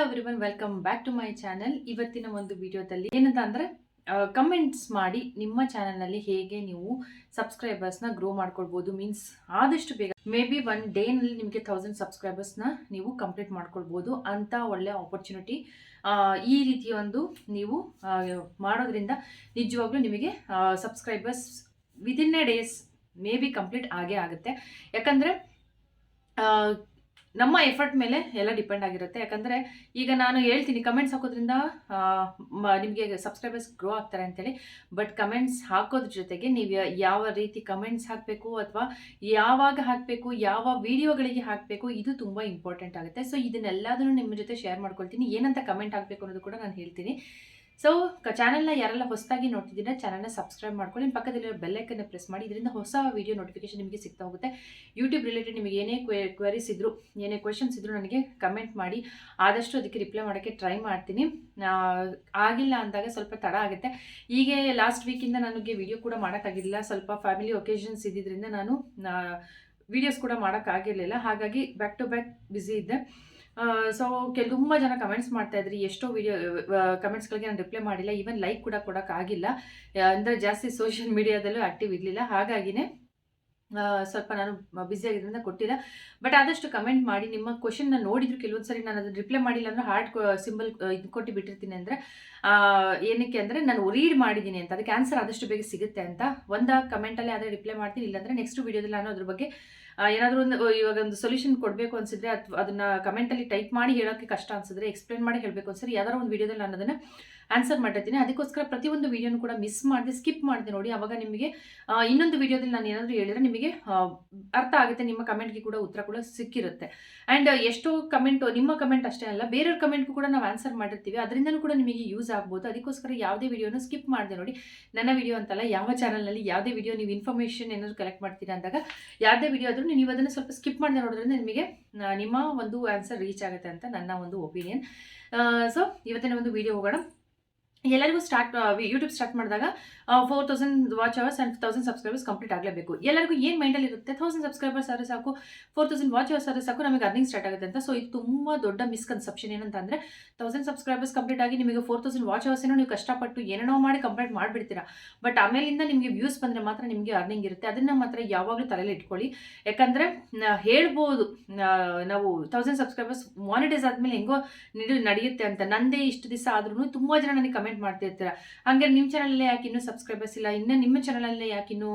Everyone, welcome back to my channel. ಇವತ್ತಿನ ಒಂದು ವಿಡಿಯೋದಲ್ಲಿ ಏನಂತ ಅಂದರೆ ಕಮೆಂಟ್ಸ್ ಮಾಡಿ ನಿಮ್ಮ ಚಾನಲ್ನಲ್ಲಿ ಹೇಗೆ ನೀವು ಸಬ್ಸ್ಕ್ರೈಬರ್ಸ್ನ ಗ್ರೋ ಮಾಡ್ಕೊಳ್ಬೋದು. ಮೀನ್ಸ್ ಆದಷ್ಟು ಬೇಗ ಮೇ ಬಿ ಒನ್ ಡೇನಲ್ಲಿ ನಿಮಗೆ 1000 ಸಬ್ಸ್ಕ್ರೈಬರ್ಸ್ನ ನೀವು ಕಂಪ್ಲೀಟ್ ಮಾಡ್ಕೊಳ್ಬೋದು ಅಂತ ಒಳ್ಳೆ ಆಪರ್ಚುನಿಟಿ. ಈ ರೀತಿಯ ಒಂದು ನೀವು ಮಾಡೋದ್ರಿಂದ ನಿಜವಾಗ್ಲೂ ನಿಮಗೆ subscribers within A days may be complete ಆಗೇ ಆಗುತ್ತೆ. ಯಾಕಂದರೆ ನಮ್ಮ ಎಫರ್ಟ್ ಮೇಲೆ ಎಲ್ಲ ಡಿಪೆಂಡ್ ಆಗಿರುತ್ತೆ. ಯಾಕಂದರೆ ಈಗ ನಾನು ಹೇಳ್ತೀನಿ ಕಮೆಂಟ್ಸ್ ಹಾಕೋದ್ರಿಂದ ನಿಮಗೆ ಸಬ್ಸ್ಕ್ರೈಬರ್ಸ್ ಗ್ರೋ ಆಗ್ತಾರೆ ಅಂತೇಳಿ. ಬಟ್ ಕಮೆಂಟ್ಸ್ ಹಾಕೋದ್ರ ಜೊತೆಗೆ ನೀವು ಯಾವ ರೀತಿ ಕಮೆಂಟ್ಸ್ ಹಾಕಬೇಕು ಅಥವಾ ಯಾವಾಗ ಹಾಕಬೇಕು, ಯಾವ ವಿಡಿಯೋಗಳಿಗೆ ಹಾಕಬೇಕು, ಇದು ತುಂಬ ಇಂಪಾರ್ಟೆಂಟ್ ಆಗುತ್ತೆ. ಸೊ ಇದನ್ನೆಲ್ಲದನ್ನು ನಿಮ್ಮ ಜೊತೆ ಶೇರ್ ಮಾಡ್ಕೊಳ್ತೀನಿ. ಏನಂತ ಕಮೆಂಟ್ ಹಾಕಬೇಕು ಅನ್ನೋದು ಕೂಡ ನಾನು ಹೇಳ್ತೀನಿ. ಸೊ ಚಾನಲ್ನ ಯಾರೆಲ್ಲ ಹೊಸದಾಗಿ ನೋಡ್ತಿದ್ದೀರಾ ಚಾನಲ್ನ ಸಬ್ಸ್ಕ್ರೈಬ್ ಮಾಡ್ಕೊಳ್ಳಿ. ಪಕ್ಕದಲ್ಲಿರೋ ಬೆಲ್ಲೈಕನ್ನ ಪ್ರೆಸ್ ಮಾಡಿ. ಇದರಿಂದ ಹೊಸ ವಿಡಿಯೋ ನೋಟಿಫಿಕೇಶನ್ ನಿಮಗೆ ಸಿಗ್ತಾ ಹೋಗುತ್ತೆ. ಯೂಟ್ಯೂಬ್ ರಿಲೇಟೆಡ್ ನಿಮಗೆ ಏನೇ ಕ್ವೆರೀಸ್ ಇದ್ದರೂ, ಏನೇ ಕ್ವೆಶನ್ಸ್ ಇದ್ದರೂ ನನಗೆ ಕಮೆಂಟ್ ಮಾಡಿ. ಆದಷ್ಟು ಅದಕ್ಕೆ ರಿಪ್ಲೈ ಮಾಡೋಕ್ಕೆ ಟ್ರೈ ಮಾಡ್ತೀನಿ. ಆಗಿಲ್ಲ ಅಂದಾಗ ಸ್ವಲ್ಪ ತಡ ಆಗುತ್ತೆ. ಹೀಗೆ ಲಾಸ್ಟ್ ವೀಕಿಂದ ನನಗೆ ವಿಡಿಯೋ ಕೂಡ ಮಾಡೋಕ್ಕಾಗಿಲ್ಲ. ಸ್ವಲ್ಪ ಫ್ಯಾಮಿಲಿ ಒಕೇಶನ್ಸ್ ಇದ್ದಿದ್ದರಿಂದ ನಾನು ವಿಡಿಯೋಸ್ ಕೂಡ ಮಾಡೋಕ್ಕಾಗಿರಲಿಲ್ಲ. ಹಾಗಾಗಿ ಬ್ಯಾಕ್ ಟು ಬ್ಯಾಕ್ ಬ್ಯುಸಿ ಇದ್ದೆ. ಸೊ ತುಂಬ ಜನ ಕಮೆಂಟ್ಸ್ ಮಾಡ್ತಾ ಇದ್ರಿ. ಎಷ್ಟೋ ವಿಡಿಯೋ ಕಮೆಂಟ್ಸ್ಗಳಿಗೆ ನಾನು ರಿಪ್ಲೈ ಮಾಡಿಲ್ಲ. ಈವನ್ ಲೈಕ್ ಕೂಡ ಕೊಡೋಕ್ಕಾಗಿಲ್ಲ. ಅಂದರೆ ಜಾಸ್ತಿ ಸೋಷಿಯಲ್ ಮೀಡಿಯಾದಲ್ಲೂ ಆ್ಯಕ್ಟಿವ್ ಇರಲಿಲ್ಲ. ಹಾಗಾಗಿನೇ ಸ್ವಲ್ಪ ನಾನು ಬ್ಯುಸಿ ಆಗಿದ್ದರಿಂದ ಕೊಟ್ಟಿಲ್ಲ. ಬಟ್ ಆದಷ್ಟು ಕಮೆಂಟ್ ಮಾಡಿ. ನಿಮ್ಮ ಕ್ವಶನ್ನ ನೋಡಿದ್ರು ಕೆಲವೊಂದು ಸರಿ ನಾನು ಅದನ್ನು ರಿಪ್ಲೈ ಮಾಡಿಲ್ಲ ಅಂದರೆ ಹಾರ್ಟ್ ಸಿಂಬಲ್ ಇದು ಕೊಟ್ಟು ಬಿಟ್ಟಿರ್ತೀನಿ. ಅಂದರೆ ಏನಕ್ಕೆ ಅಂದರೆ ನಾನು ರೀಡ್ ಮಾಡಿದ್ದೀನಿ ಅಂತ, ಅದಕ್ಕೆ ಆನ್ಸರ್ ಆದಷ್ಟು ಬೇಗ ಸಿಗುತ್ತೆ ಅಂತ. ಒಂದು ಕಮೆಂಟಲ್ಲಿ ಆದರೆ ರಿಪ್ಲೈ ಮಾಡ್ತೀನಿ. ಇಲ್ಲಾಂದರೆ ನೆಕ್ಸ್ಟ್ ವೀಡಿಯೋದಲ್ಲಿ ನಾನು ಅದ್ರ ಬಗ್ಗೆ ಏನಾದರೂ ಇವಾಗ ಒಂದು ಸೊಲ್ಯೂಷನ್ ಕೊಡಬೇಕು ಅನಿಸಿದ್ರೆ ಅಥವಾ ಅದನ್ನು ಕಮೆಂಟಲ್ಲಿ ಟೈಪ್ ಮಾಡಿ ಹೇಳೋಕ್ಕೆ ಕಷ್ಟ ಅನಿಸಿದ್ರೆ ಎಕ್ಸ್ಪ್ಲೇನ್ ಮಾಡಿ ಹೇಳಬೇಕು ಅನ್ಸಿದ್ರೆ ಯಾವ್ದಾದ್ರು ಒಂದು ವೀಡಿಯೋದಲ್ಲಿ ನಾನು ಅದನ್ನು ಆನ್ಸರ್ ಮಾಡಿರ್ತೀನಿ. ಅದಕ್ಕೋಸ್ಕರ ಪ್ರತಿಯೊಂದು ವೀಡಿಯೋನು ಕೂಡ ಮಿಸ್ ಮಾಡಿದೆ, ಸ್ಕಿಪ್ ಮಾಡಿದೆ ನೋಡಿ. ಆವಾಗ ನಿಮಗೆ ಇನ್ನೊಂದು ವೀಡಿಯೋದಲ್ಲಿ ನಾನು ಏನಾದರೂ ಹೇಳಿದರೆ ನಿಮಗೆ ಅರ್ಥ ಆಗುತ್ತೆ. ನಿಮ್ಮ ಕಮೆಂಟ್ಗೆ ಕೂಡ ಉತ್ತರ ಕೂಡ ಸಿಕ್ಕಿರುತ್ತೆ. ಆ್ಯಂಡ್ ಎಷ್ಟೋ ಕಮೆಂಟು ನಿಮ್ಮ ಕಮೆಂಟ್ ಅಷ್ಟೇ ಅಲ್ಲ, ಬೇರೆಯವ್ರ ಕಮೆಂಟ್ಗೂ ಕೂಡ ನಾವು ಆನ್ಸರ್ ಮಾಡಿರ್ತೀವಿ. ಅದರಿಂದನೂ ಕೂಡ ನಿಮಗೆ ಯೂಸ್ ಆಗ್ಬೋದು. ಅದಕ್ಕೋಸ್ಕರ ಯಾವುದೇ ವೀಡಿಯೋನು ಸ್ಕಿಪ್ ಮಾಡಿದೆ ನೋಡಿ. ನನ್ನ ವೀಡಿಯೋ ಅಂತಲ್ಲ, ಯಾವ ಚಾನಲ್ನಲ್ಲಿ ಯಾವುದೇ ವೀಡಿಯೋ ನೀವು ಇನ್ಫಾರ್ಮೇಷನ್ ಏನಾದರೂ ಕಲೆಕ್ಟ್ ಮಾಡ್ತೀರಾ ಅಂದಾಗ ಯಾವುದೇ ವೀಡಿಯೋ ಆದರೂ ನೀವು ಅದನ್ನು ಸ್ವಲ್ಪ ಸ್ಕಿಪ್ ಮಾಡಿದೆ ನೋಡೋದ್ರಿಂದ ನಿಮಗೆ ನಿಮ್ಮ ಒಂದು ಆನ್ಸರ್ ರೀಚ್ ಆಗುತ್ತೆ ಅಂತ ನನ್ನ ಒಂದು ಒಪಿನಿಯನ್. ಸೊ ಇವತ್ತಿನ ಒಂದು ವೀಡಿಯೋ ಹೋಗೋಣ. ಎಲ್ಲರಿಗೂ ಯೂಟ್ಯೂಬ್ ಸ್ಟಾರ್ಟ್ ಮಾಡಿದಾಗ 4000 watch hours and 1000 subscribers complete ಆಗಲೇಬೇಕು. ಎಲ್ಲರಿಗೂ ಏನು ಮೈಂಡಲ್ಲಿ ಇರುತ್ತೆ, 1000 ಸಬ್ಸ್ಕ್ರೈಬರ್ಸ್ ಆದರೆ ಸಾಕು, 4000 ವಾಚ್ ಅವರ್ಸ್ ಆದರೆ ಸಾಕು, ನಮಗೆ ಅರ್ನಿಂಗ್ ಸ್ಟಾರ್ಟ್ ಆಗುತ್ತೆ ಅಂತ. ಸೊ ಇದು ತುಂಬ ದೊಡ್ಡ ಮಿಸ್ಕನ್ಸೆಪ್ಷನ್. ಏನಂತ ಅಂದರೆ 1000 ಸಬ್ಸ್ಕ್ರೈಬರ್ಸ್ ಕಂಪ್ಲೀಟ್ ಆಗಿ ನಿಮಗೆ 4000 ವಾಚ್ ಅವರ್ಸೇನೋ ನೀವು ಕಷ್ಟಪಟ್ಟು ಏನೇನೋ ಮಾಡಿ ಕಂಪ್ಲೀಟ್ ಮಾಡಿಬಿಡ್ತೀರಾ. ಬಟ್ ಆಮೇಲಿಂದ ನಿಮಗೆ ವ್ಯೂಸ್ ಬಂದರೆ ಮಾತ್ರ ನಿಮಗೆ ಅರ್ನಿಂಗ್ ಇರುತ್ತೆ. ಅದನ್ನು ಮಾತ್ರ ಯಾವಾಗಲೂ ತಲೆಯಲ್ಲಿ ಇಟ್ಕೊಳ್ಳಿ. ಯಾಕಂದರೆ ಹೇಳ್ಬೋದು ನಾವು 1000 ಸಬ್ಸ್ಕ್ರೈಬರ್ಸ್ ಮಾನಿಟೈಸ್ ಆದಮೇಲೆ ಹೆಂಗೋ ನಡೆಯುತ್ತೆ ಅಂತ. ನಂದೇ ಇಷ್ಟು ದಿವಸ ಆದ್ರೂ ತುಂಬ ಜನ ನನಗೆ ಕಮೆಂಟ್ ಮಾಡ್ತಿರ್ತೀರ, ಹಂಗೆ ನಿಮ್ಮ ಚಾನಲಲ್ಲೇ ಯಾಕೆ ಇನ್ನೂ ಸಬ್ಸ್ಕ್ರೈಬರ್ಸ್ ಇಲ್ಲ, ಇನ್ನೂ ನಿಮ್ಮ ಚಾನಲಲ್ಲೇ ಯಾಕೆ ಇನ್ನೂ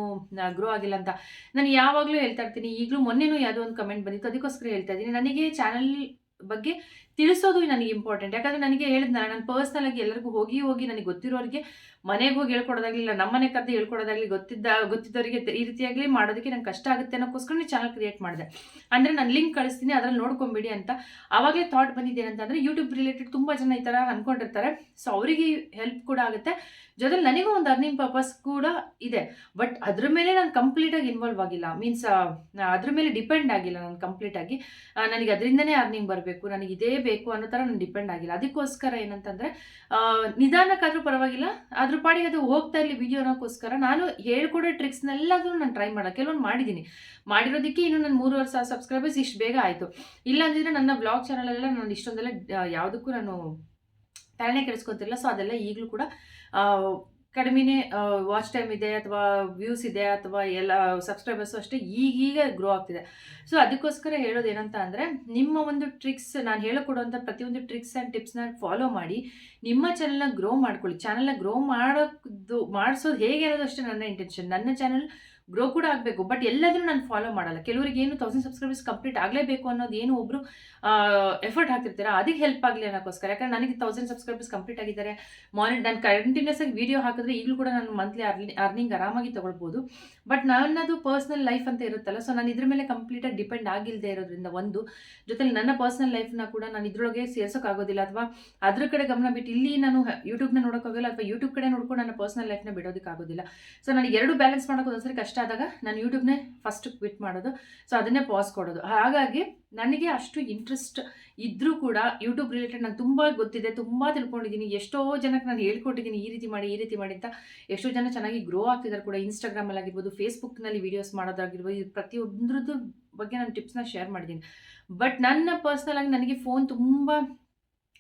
ಗ್ರೋ ಆಗಿಲ್ಲ ಅಂತ ನಾನು ಯಾವಾಗಲೂ ಹೇಳ್ತಾ ಇರ್ತೀನಿ. ಈಗಲೂ ಮೊನ್ನೆನೂ ಯಾವುದೋ ಒಂದು ಕಮೆಂಟ್ ಬಂದಿತ್ತು, ಅದಕ್ಕೋಸ್ಕರ ಹೇಳ್ತಾ ಇದ್ದೀನಿ. ನನಗೆ ಚಾನಲ್ ಬಗ್ಗೆ ತಿಳಿಸೋದು ನನಗೆ ಇಂಪಾರ್ಟೆಂಟ್. ಯಾಕಂದರೆ ನನಗೆ ಹೇಳಿದ್ನಲ್ಲ, ನಾನು ಪರ್ಸ್ನಲ್ ಆಗಿ ಎಲ್ಲರಿಗೂ ಹೋಗಿ ನನಗೆ ಗೊತ್ತಿರೋರಿಗೆ ಮನೆಗೆ ಹೋಗಿ ಹೇಳ್ಕೊಡೋದಾಗಲಿಲ್ಲ, ನಮ್ಮನೆ ಕರೆದು ಹೇಳ್ಕೊಡೋದಾಗಲಿ, ಗೊತ್ತಿದ್ದವರಿಗೆ ಈ ರೀತಿಯಾಗಲಿ ಮಾಡೋದಕ್ಕೆ ನಂಗೆ ಕಷ್ಟ ಆಗುತ್ತೆ ಅನ್ನೋಕ್ಕೋಸ್ಕರ ನೀವು ಚಾನಲ್ ಕ್ರಿಯೇಟ್ ಮಾಡಿದೆ. ಅಂದರೆ ನಾನು ಲಿಂಕ್ ಕಳಿಸ್ತೀನಿ, ಅದರಲ್ಲಿ ನೋಡ್ಕೊಂಬಿಡಿ ಅಂತ. ಆವಾಗಲೇ ಥಾಟ್ ಬಂದಿದ್ದೇನೆ ಅಂತಂದರೆ ಯೂಟ್ಯೂಬ್ ರಿಲೇಟೆಡ್ ತುಂಬ ಜನ ಈ ಥರ ಅಂದ್ಕೊಂಡಿರ್ತಾರೆ. ಸೊ ಅವರಿಗೆ ಹೆಲ್ಪ್ ಕೂಡ ಆಗುತ್ತೆ, ಜೊತೆಲಿ ನನಗೂ ಒಂದು ಅರ್ನಿಂಗ್ ಪರ್ಪಸ್ ಕೂಡ ಇದೆ. ಬಟ್ ಅದ್ರ ಮೇಲೆ ನಾನು ಕಂಪ್ಲೀಟಾಗಿ ಇನ್ವಾಲ್ವ್ ಆಗಿಲ್ಲ. ಮೀನ್ಸ್ ಅದ್ರ ಮೇಲೆ ಡಿಪೆಂಡ್ ಆಗಿಲ್ಲ ನಾನು ಕಂಪ್ಲೀಟಾಗಿ. ನನಗೆ ಅದರಿಂದನೇ ಅರ್ನಿಂಗ್ ಬರಬೇಕು, ನನಗೆ ಇದೇ ಬೇಕು ಅನ್ನೋ ಥರ ನಾನು ಡಿಪೆಂಡ್ ಆಗಿಲ್ಲ. ಅದಕ್ಕೋಸ್ಕರ ಏನಂತಂದರೆ ನಿಧಾನಕ್ಕಾದರೂ ಪರವಾಗಿಲ್ಲ, ಅದ್ರ ಪಾಡಿಗೆ ಅದು ಹೋಗ್ತಾ ಇರಲಿ ವಿಡಿಯೋ ಅನ್ನೋಕ್ಕೋಸ್ಕರ ನಾನು ಹೇಳ್ಕೊಡೋ ಟ್ರಿಕ್ಸ್ನೆಲ್ಲದೂ ನಾನು ಟ್ರೈ ಮಾಡೋಣ. ಕೆಲವೊಂದು ಮಾಡಿರೋದಕ್ಕೆ ಇನ್ನೂ ನನ್ನ 3000 ಸಬ್ಸ್ಕ್ರೈಬರ್ಸ್ ಇಷ್ಟು ಬೇಗ ಆಯಿತು. ಇಲ್ಲಾಂದಿದ್ರೆ ನನ್ನ ಬ್ಲಾಗ್ ಚಾನಲೆಲ್ಲ ನಾನು ಇಷ್ಟೊಂದೆಲ್ಲ ಯಾವುದಕ್ಕೂ ನಾನು ತಲೆನೇ ಕೆಡಿಸ್ಕೊತಿರಲಿಲ್ಲ. ಸೊ ಅದೆಲ್ಲ ಈಗಲೂ ಕೂಡ ಕಡಿಮೆನೇ ವಾಚ್ ಟೈಮ್ ಇದೆ ಅಥವಾ ವ್ಯೂಸ್ ಇದೆ ಅಥವಾ ಎಲ್ಲ ಸಬ್ಸ್ಕ್ರೈಬರ್ಸು ಅಷ್ಟೇ ಈಗೀಗ ಗ್ರೋ ಆಗ್ತಿದೆ. ಸೊ ಅದಕ್ಕೋಸ್ಕರ ಹೇಳೋದು ಏನಂತ ಅಂದರೆ, ನಿಮ್ಮ ಒಂದು ಟ್ರಿಕ್ಸ್, ನಾನು ಹೇಳಿಕೊಡುವಂಥ ಪ್ರತಿಯೊಂದು ಟ್ರಿಕ್ಸ್ ಆ್ಯಂಡ್ ಟಿಪ್ಸ್ನ ಫಾಲೋ ಮಾಡಿ ನಿಮ್ಮ ಚಾನಲ್ನ ಗ್ರೋ ಮಾಡ್ಕೊಳ್ಳಿ. ಚಾನಲ್ನ ಗ್ರೋ ಮಾಡಿಸೋದು ಹೇಗೆ ಅನ್ನೋದು ಅಷ್ಟೇ ನನ್ನ ಇಂಟೆನ್ಷನ್. ನನ್ನ ಚಾನಲ್ ಗ್ರೋ ಕೂಡ ಆಗಬೇಕು, ಬಟ್ ಎಲ್ಲದನ್ನು ನಾನು ಫಾಲೋ ಮಾಡಲ್ಲ. ಕೆಲವರಿಗೆ ಏನು 1000 ಸಬ್ಸ್ಕ್ರೈಬರ್ಸ್ ಕಂಪ್ಲೀಟ್ ಆಗಲೇಬೇಕು ಅನ್ನೋದು ಏನು ಒಬ್ಬರು ಎಫರ್ಟ್ ಹಾಕ್ತಿರ್ತೀರ, ಅದಕ್ಕೆ ಹೆಲ್ಪ್ ಆಗಲಿ ಅನ್ನೋಕ್ಕೋಸ್ಕರ. ಯಾಕಂದರೆ ನನಗೆ 1000 ಸಬ್ಸ್ಕ್ರೈಬರ್ಸ್ ಕಂಪ್ಲೀಟ್ ಆಗಿದ್ದಾರೆ. ನಾನು ಕಂಟಿನ್ಯೂಸ್ ಆಗಿ ವೀಡಿಯೋ ಹಾಕಿದ್ರೆ ಈಗಲೂ ಕೂಡ ನಾನು ಮಂತ್ಲಿ ಅರ್ನಿಂಗ್ ಆರಾಮಾಗಿ ತೊಗೊಳ್ಬೋದು. ಬಟ್ ನನ್ನದು ಪರ್ಸ್ನಲ್ ಲೈಫ್ ಅಂತ ಇರುತ್ತಲ್ಲ, ಸೊ ನಾನು ಇದ್ರ ಮೇಲೆ ಕಂಪ್ಲೀಟಾಗಿ ಡಿಪೆಂಡ್ ಆಗಿಲ್ಲದೆ ಇರೋದ್ರಿಂದ ಒಂದು ಜೊತೆಲಿ ನನ್ನ ಪರ್ಸ್ನಲ್ ಲೈಫ್ನ ಕೂಡ ನಾನು ಇದ್ರೊಳಗೆ ಸೇರ್ಸೋಕ್ಕಾಗೋದಿಲ್ಲ, ಅಥವಾ ಅದ್ರ ಕಡೆ ಗಮನ ಬಿಟ್ಟು ಇಲ್ಲಿ ನಾನು ಯೂಟ್ಯೂಬ್ನ ನೋಡೋಕ್ಕಾಗೋಲ್ಲ, ಅಥವಾ ಯೂಟ್ಯೂಬ್ ಕಡೆ ನೋಡ್ಕೊಂಡು ನನ್ನ ಪರ್ಸ್ನಲ್ ಲೈಫ್ನ ಬಿಡೋದಕ್ಕಾಗೋದಿಲ್ಲ. ಸೊ ನನಗೆ ಎರಡು ಬ್ಯಾಲೆನ್ಸ್ ಮಾಡೋಕೆ ಒಂದ್ಸರಿ ಕಷ್ಟ ಆದಾಗ ನಾನು ಯೂಟ್ಯೂಬ್ನೇ ಫಸ್ಟ್ ಕ್ವಿಟ್ ಮಾಡೋದು, ಸೊ ಅದನ್ನೇ ಪಾಸ್ ಕೊಡೋದು. ಹಾಗಾಗಿ ನನಗೆ ಅಷ್ಟು ಇಂಟ್ರೆಸ್ಟ್ ಇದ್ದರೂ ಕೂಡ ಯೂಟ್ಯೂಬ್ ರಿಲೇಟೆಡ್ ನಂಗೆ ತುಂಬ ಗೊತ್ತಿದೆ, ತುಂಬ ತಿಳ್ಕೊಂಡಿದ್ದೀನಿ. ಎಷ್ಟೋ ಜನಕ್ಕೆ ನಾನು ಹೇಳ್ಕೊಟ್ಟಿದ್ದೀನಿ ಈ ರೀತಿ ಮಾಡಿ ಅಂತ. ಎಷ್ಟೋ ಜನ ಚೆನ್ನಾಗಿ ಗ್ರೋ ಆಗ್ತಿದ್ದಾರೆ ಕೂಡ. ಇನ್ಸ್ಟಾಗ್ರಾಮಲ್ಲಿ ಆಗಿರ್ಬೋದು, ಫೇಸ್ಬುಕ್ನಲ್ಲಿ ವೀಡಿಯೋಸ್ ಮಾಡೋದಾಗಿರ್ಬೋದು, ಇದು ಪ್ರತಿಯೊಂದ್ರದ್ದು ಬಗ್ಗೆ ನಾನು ಟಿಪ್ಸ್ನ ಶೇರ್ ಮಾಡಿದ್ದೀನಿ. ಬಟ್ ನನ್ನ ಪರ್ಸ್ನಲ್ ಆಗಿ ನನಗೆ ಫೋನ್ ತುಂಬ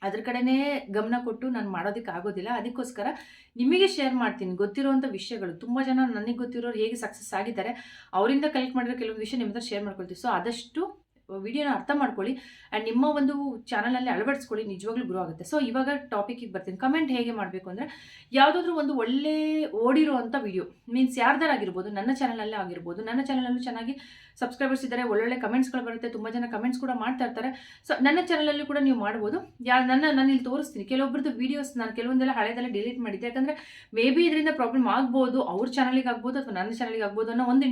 ಅದ್ರ ಕಡೆನೇ ಗಮನ ಕೊಟ್ಟು ನಾನು ಮಾಡೋದಕ್ಕೆ ಆಗೋದಿಲ್ಲ. ಅದಕ್ಕೋಸ್ಕರ ನಿಮಗೆ ಶೇರ್ ಮಾಡ್ತೀನಿ ಗೊತ್ತಿರುವಂಥ ವಿಷಯಗಳು. ತುಂಬ ಜನ ನನಗೆ ಗೊತ್ತಿರೋರು ಹೇಗೆ ಸಕ್ಸಸ್ ಆಗಿದ್ದಾರೆ, ಅವರಿಂದ ಕಲೆಕ್ಟ್ ಮಾಡಿರೋ ಕೆಲವೊಂದು ವಿಷಯ ನಿಮ್ಮ ಹತ್ರ ಶೇರ್ ಮಾಡ್ಕೊಳ್ತೀವಿ. ಸೊ ಆದಷ್ಟು ವಿಡಿಯೋನ ಅರ್ಥ ಮಾಡ್ಕೊಳ್ಳಿ ಆ್ಯಂಡ್ ನಿಮ್ಮ ಒಂದು ಚಾನಲಲ್ಲಿ ಅಳವಡಿಸ್ಕೊಳ್ಳಿ, ನಿಜವಾಗ್ಲೂ ಗ್ರೋ ಆಗುತ್ತೆ. ಸೊ ಇವಾಗ ಟಾಪಿಕಿಗೆ ಬರ್ತೀನಿ. ಕಮೆಂಟ್ ಹೇಗೆ ಮಾಡಬೇಕು ಅಂದರೆ, ಯಾವುದಾದ್ರೂ ಒಂದು ಒಳ್ಳೆ ಓಡಿರೋವಂಥ ವಿಡಿಯೋ ಮೀನ್ಸ್ ಯಾರ್ದಾರಾಗಿರ್ಬೋದು, ನನ್ನ ಚಾನಲಲ್ಲೇ ಆಗಿರ್ಬೋದು, ನನ್ನ ಚಾನಲಲ್ಲೂ ಚೆನ್ನಾಗಿ ಸಬ್ಸ್ಕ್ರೈಬರ್ಸ್ ಇದ್ದಾರೆ, ಒಳ್ಳೊಳ್ಳೆ ಕಮೆಂಟ್ಸ್ಗಳು ಬರುತ್ತೆ, ತುಂಬ ಜನ ಕಮೆಂಟ್ಸ್ ಕೂಡ ಮಾಡ್ತಾ ಇರ್ತಾರೆ. ಸೊ ನನ್ನ ಚಾನಲಲ್ಲೂ ಕೂಡ ನೀವು ಮಾಡ್ಬೋದು. ನಾನು ಇಲ್ಲಿ ತೋರಿಸ್ತೀನಿ ಕೆಲವೊಬ್ಬರದ್ದು ವೀಡಿಯೋಸ್. ನಾನು ಕೆಲವೊಂದೆಲ್ಲ ಹಳೆದೆಲ್ಲ ಡಿಲೀಟ್ ಮಾಡಿದ್ದೆ, ಯಾಕಂದರೆ ಮೇ ಬಿ ಇದರಿಂದ ಪ್ರಾಬ್ಲಮ್ ಆಗ್ಬೋದು, ಅವ್ರ ಚಾನಲಿಗೆ ಆಗ್ಬೋದು ಅಥವಾ ನನ್ನ ಚಾನಲಿಗೆ ಆಗ್ಬೋದು ಅನ್ನೋ ಒಂದು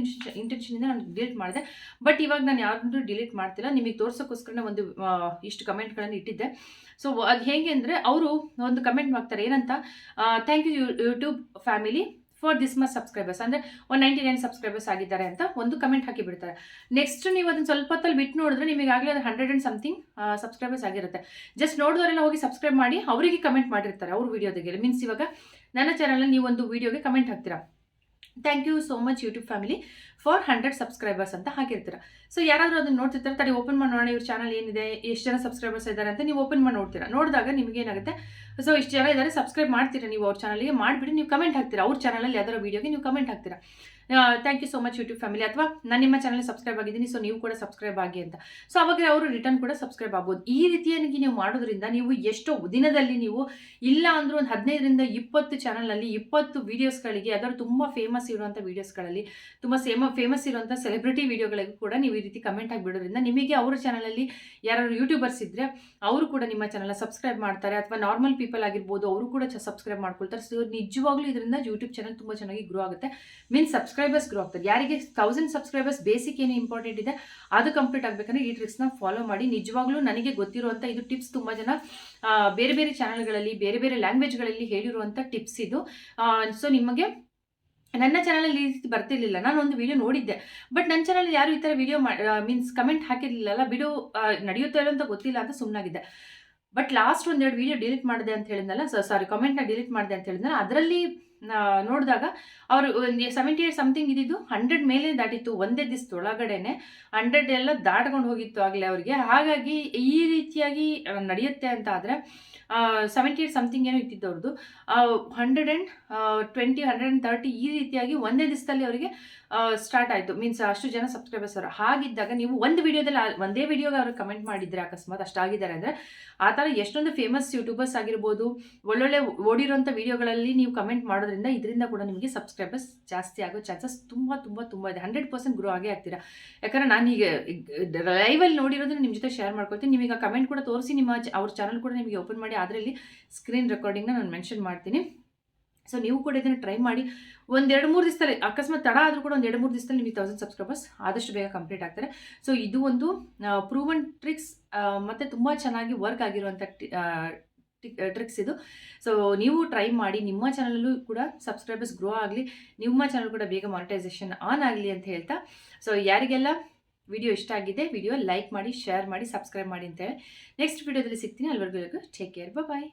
ಇಂಟೆನ್ಷನಿಂದ ನಾನು ಡಿಲೀಟ್ ಮಾಡಿದೆ. ಬಟ್ ಇವಾಗ ನಾನು ಯಾರನ್ನೂ ಡಿಲೀಟ್ ಮಾಡ್ತಿಲ್ಲ, ನಿಮಗೆ ತೋರ್ಸೋಕ್ಕೋಸ್ಕರನೇ ಒಂದು ಇಷ್ಟು ಕಮೆಂಟ್ಗಳನ್ನು ಇಟ್ಟಿದ್ದೆ. ಸೊ ಅದು ಹೇಗೆ ಅಂದರೆ, ಅವರು ಒಂದು ಕಮೆಂಟ್ ಮಾಡ್ತಾರೆ ಏನಂತ, thank you YouTube family for this much subscribers, ಅಂದರೆ 199 ಸಬ್ಸ್ಕ್ರೈಬರ್ಸ್ ಆಗಿದ್ದಾರೆ ಅಂತ ಒಂದು ಕಮೆಂಟ್ ಹಾಕಿ ಬಿಡ್ತಾರೆ. ನೆಕ್ಸ್ಟ್ ನೀವು ಅದನ್ನು ಸ್ವಲ್ಪ ಹೊತ್ತಲ್ಲಿ ಬಿಟ್ಟು ನೋಡಿದ್ರೆ ನಿಮಗಾಗಲೇ ಅದು 100 and something ಸಬ್ಸ್ಕ್ರೈಬರ್ಸ್ ಆಗಿರುತ್ತೆ. ಜಸ್ಟ್ ನೋಡಿದವರೆಲ್ಲ ಹೋಗಿ ಸಬ್ಸ್ಕ್ರೈಬ್ ಮಾಡಿ ಅವರಿಗೆ ಕಮೆಂಟ್ ಮಾಡಿರ್ತಾರೆ ಅವ್ರ ವೀಡಿಯೋದಾಗೆ. ಮೀನ್ಸ್ ಇವಾಗ ನನ್ನ ಚಾನಲಲ್ಲಿ ನೀವು ಒಂದು ವೀಡಿಯೋಗೆ ಕಮೆಂಟ್ ಹಾಕ್ತೀರಾ, thank you so much YouTube family for 100 subscribers ಅಂತ ಹಾಕಿರ್ತೀರ. ಸೊ ಯಾರಾದರೂ ಅದನ್ನು ನೋಡ್ತಿರ್ತಾರೆ, ತಡಿ ಓಪನ್ ಮಾಡಿ ನೋಡೋಣ ಇವ್ರ ಚಾನಲ್ ಏನಿದೆ, ಎಷ್ಟು ಜನ ಸಬ್ಸ್ಕ್ರೈಬರ್ಸ್ ಇದ್ದಾರೆ ಅಂತ ನೀವು ಓಪನ್ ಮಾಡಿ ನೋಡ್ತೀರಾ. ನೋಡಿದಾಗ ನಿಮಗೆ ಏನಾಗುತ್ತೆ, ಸೊ ಇಷ್ಟು ಜನ ಇದ್ದಾರೆ, ಸಬ್ಸ್ಕ್ರೈಬ್ ಮಾಡ್ತೀರಾ ನೀವು ಅವ್ರ ಚಾನಲ್ಗೆ, ಮಾಡಿಬಿಟ್ಟು ನೀವು ಕಮೆಂಟ್ ಹಾಕ್ತೀರಾ. ಅವ್ರ ಚಾನಲಲ್ಲಿ ಯಾವ್ದಾರ ವೀಡಿಯೋಗೆ ನೀವು ಕಮೆಂಟ್ ಹಾಕ್ತೀರಾ, thank you so much YouTube family, ಅಥವಾ ನಾನು ನಿಮ್ಮ ಚಾನಲ್ ಸಬ್ಸ್ಕ್ರೈಬ್ ಆಗಿದ್ದೀನಿ, ಸೊ ನೀವು ಕೂಡ ಸಬ್ಸ್ಕ್ರೈಬ್ ಆಗಿ ಅಂತ. ಸೊ ಅವಾಗ ಅವರು ರಿಟರ್ನ್ ಕೂಡ ಸಬ್ಸ್ಕ್ರೈಬ್ ಆಗ್ಬೋದು. ಈ ರೀತಿಯಾಗಿ ನೀವು ಮಾಡೋದ್ರಿಂದ ನೀವು ಎಷ್ಟೋ ದಿನದಲ್ಲಿ ನೀವು ಇಲ್ಲ ಅಂದರೂ ಒಂದು 15ರಿಂದ 20 ಚಾನಲಲ್ಲಿ 20 ವೀಡಿಯೋಸ್ಗಳಿಗೆ, ಅದರ ತುಂಬ ಫೇಮಸ್ ಇರುವಂಥ ವೀಡಿಯೋಸ್ಗಳಲ್ಲಿ, ತುಂಬ ಫೇಮಸ್ ಇರುವಂಥ ಸೆಲೆಬ್ರಿಟಿ ವೀಡಿಯೋಗಳಿಗೂ ಕೂಡ ನೀವು ಈ ರೀತಿ ಕಮೆಂಟ್ ಆಗಿಬಿಡೋದ್ರಿಂದ ನಿಮಗೆ ಅವರ ಚಾನಲಲ್ಲಿ ಯಾರು ಯೂಟ್ಯೂಬರ್ಸ್ ಇದ್ದರೆ ಅವರು ಕೂಡ ನಿಮ್ಮ ಚಾನಲ್ನ ಸಬ್ಸ್ಕ್ರೈಬ್ ಮಾಡ್ತಾರೆ, ಅಥವಾ ನಾರ್ಮಲ್ ಪೀಪಲ್ ಆಗಿರ್ಬೋದು ಅವರು ಕೂಡ ಸಬ್ಸ್ಕ್ರೈಬ್ ಮಾಡ್ಕೊಳ್ತಾರೆ. ಸೊ ನಿಜವಾಗ್ಲೂ ಇದರಿಂದ ಯೂಟ್ಯೂಬ್ ಚಾನಲ್ ತುಂಬ ಚೆನ್ನಾಗಿ ಗ್ರೋ ಆಗುತ್ತೆ. ಮೀನ್ಸ್ ಸಬ್ಸ್ಕ್ರೈಬರ್ಸ್ ಗ್ರೋ ಆಗ್ತಾರೆ. ಯಾರಿಗೆ 1000 ಸಬ್ಸ್ಕ್ರೈಬರ್ಸ್ ಬೇಸಿಕ್ ಏನು ಇಂಪಾರ್ಟೆಂಟ್ ಇದೆ ಅದು ಕಂಪ್ಲೀಟ್ ಆಗಬೇಕಂದ್ರೆ ಈ ಟ್ರಿಕ್ಸ್ನ ಫಾಲೋ ಮಾಡಿ. ನಿಜವಾಗ್ಲೂ ನನಗೆ ಗೊತ್ತಿರುವಂಥ ಇದು ಟಿಪ್ಸ್. ತುಂಬ ಜನ ಬೇರೆ ಬೇರೆ ಚಾನಲ್ಗಳಲ್ಲಿ ಬೇರೆ ಬೇರೆ ಲ್ಯಾಂಗ್ವೇಜ್ಗಳಲ್ಲಿ ಹೇಳಿರುವಂಥ ಟಿಪ್ಸ್ ಇದು. ಸೊ ನಿಮಗೆ ನನ್ನ ಚಾನಲಲ್ಲಿ ಈ ರೀತಿ ಬರ್ತಿರ್ಲಿಲ್ಲ, ನಾನು ಒಂದು ವಿಡಿಯೋ ನೋಡಿದ್ದೆ, ಬಟ್ ನನ್ನ ಚಾನಲ್ ಯಾರು ಈ ಥರ ವಿಡಿಯೋ ಮೀನ್ಸ್ ಕಮೆಂಟ್ ಹಾಕಿರಲಿಲ್ಲ, ಬಿಡು ನಡೆಯುತ್ತೋ ಇಲ್ಲ ಅಂತ ಗೊತ್ತಿಲ್ಲ ಅಂತ ಸುಮ್ಮನಾಗಿದ್ದೆ. ಬಟ್ ಲಾಸ್ಟ್ ಒಂದೆರಡು ವಿಡಿಯೋ ಡಿಲೀಟ್ ಮಾಡಿದೆ ಅಂತ ಹೇಳಿದ್ನಲ್ಲ, ಸಾರಿ ಕಮೆಂಟ್ನ ಡಿಲೀಟ್ ಮಾಡಿದೆ ಅಂತ ಹೇಳಿದ್ನಲ್ಲ, ಅದರಲ್ಲಿ ನೋಡಿದಾಗ ಅವರು 78 ಸಮಥಿಂಗ್ ಇದ್ದಿದ್ದು 100 ಮೇಲೆ ದಾಟಿತ್ತು ಒಂದೇ ದಿವಸದೊಳಗಡೆನೆ. 100 ಎಲ್ಲ ದಾಟ್ಕೊಂಡು ಹೋಗಿತ್ತು ಆಗಲೇ ಅವರಿಗೆ. ಹಾಗಾಗಿ ಈ ರೀತಿಯಾಗಿ ನಡೆಯುತ್ತೆ ಅಂತ ಆದರೆ 78 ಸಮಥಿಂಗ್ ಏನೋ ಇತ್ತಿದ್ದು ಅವ್ರದ್ದು, 120 130 ಈ ರೀತಿಯಾಗಿ ಒಂದೇ ದಿವಸದಲ್ಲಿ ಅವರಿಗೆ ಸ್ಟಾರ್ಟ್ ಆಯಿತು. ಮೀನ್ಸ್ ಅಷ್ಟು ಜನ ಸಬ್ಸ್ಕ್ರೈಬರ್ಸ್ ಅವರು. ಹಾಗಿದ್ದಾಗ ನೀವು ಒಂದು ವಿಡಿಯೋದಲ್ಲಿ ಒಂದೇ ವಿಡಿಯೋಗೆ ಅವ್ರಿಗೆ ಕಮೆಂಟ್ ಮಾಡಿದರೆ ಅಕಸ್ಮಾತ್ ಅಷ್ಟಾಗಿದ್ದಾರೆ ಅಂದರೆ, ಆ ಥರ ಎಷ್ಟೊಂದು ಫೇಮಸ್ ಯೂಟ್ಯೂಬರ್ಸ್ ಆಗಿರ್ಬೋದು, ಒಳ್ಳೊಳ್ಳೆ ಓಡಿರೋಂಥ ವಿಡಿಯೋಗಳಲ್ಲಿ ನೀವು ಕಮೆಂಟ್ ಮಾಡೋದ್ರಿಂದ ಇದರಿಂದ ಕೂಡ ನಿಮಗೆ ಸಬ್ಸ್ಕ್ರೈಬರ್ಸ್ ಜಾಸ್ತಿ ಆಗೋ ಚಾನ್ಸಸ್ ತುಂಬ ತುಂಬ ತುಂಬ ಇದೆ. 100% ಗ್ರೋ ಆಗೇ ಆಗ್ತೀರಾ. ಯಾಕಂದರೆ ನಾನು ಈಗ ಲೈವಲ್ಲಿ ನೋಡಿರೋದನ್ನ ನಿಮ್ಮ ಜೊತೆ ಶೇರ್ ಮಾಡ್ಕೊಳ್ತೀನಿ. ನಿಮಗೆ ಕಮೆಂಟ್ ಕೂಡ ತೋರಿಸಿ ಅವ್ರ ಚಾನಲ್ ಕೂಡ ನಿಮಗೆ ಓಪನ್ ಮಾಡಿ ಅದರಲ್ಲಿ ಸ್ಕ್ರೀನ್ ರೆಕಾರ್ಡಿಂಗ್ನ ನಾನು ಮೆನ್ಷನ್ ಮಾಡ್ತೀನಿ. ಸೊ ನೀವು ಕೂಡ ಇದನ್ನು ಟ್ರೈ ಮಾಡಿ. 1-2-3 ದಿವಸದಲ್ಲಿ, ಅಕಸ್ಮಾತ್ ತಡ ಆದರೂ ಕೂಡ 1-2-3 ದಿವಸದಲ್ಲಿ ನಿಮಗೆ 1000 ಸಬ್ಸ್ಕ್ರೈಬರ್ಸ್ ಆದಷ್ಟು ಬೇಗ ಕಂಪ್ಲೀಟ್ ಆಗ್ತಾರೆ. ಸೊ ಇದು ಒಂದು ಪ್ರೂವನ್ ಟ್ರಿಕ್ಸ್ ಮತ್ತು ತುಂಬ ಚೆನ್ನಾಗಿ ವರ್ಕ್ ಆಗಿರುವಂಥ ಟ್ರಿಕ್ಸ್ ಇದು. ಸೊ ನೀವು ಟ್ರೈ ಮಾಡಿ, ನಿಮ್ಮ ಚಾನಲಲ್ಲೂ ಕೂಡ ಸಬ್ಸ್ಕ್ರೈಬರ್ಸ್ ಗ್ರೋ ಆಗಲಿ, ನಿಮ್ಮ ಚಾನಲ್ ಕೂಡ ಬೇಗ ಮಾನಿಟೈಸೇಷನ್ ಆನ್ ಆಗಲಿ ಅಂತ ಹೇಳ್ತಾ, ಸೊ ಯಾರಿಗೆಲ್ಲ ವಿಡಿಯೋ ಇಷ್ಟ ಆಗಿದೆ ವಿಡಿಯೋ ಲೈಕ್ ಮಾಡಿ, ಶೇರ್ ಮಾಡಿ, ಸಬ್ಸ್ಕ್ರೈಬ್ ಮಾಡಿ ಅಂತೇಳಿ ನೆಕ್ಸ್ಟ್ ವಿಡಿಯೋದಲ್ಲಿ ಸಿಗ್ತೀನಿ. ಅಲ್ಲಿವರೆಗೂ ಟೇಕ್ ಕೇರ್, ಬಾಯ್.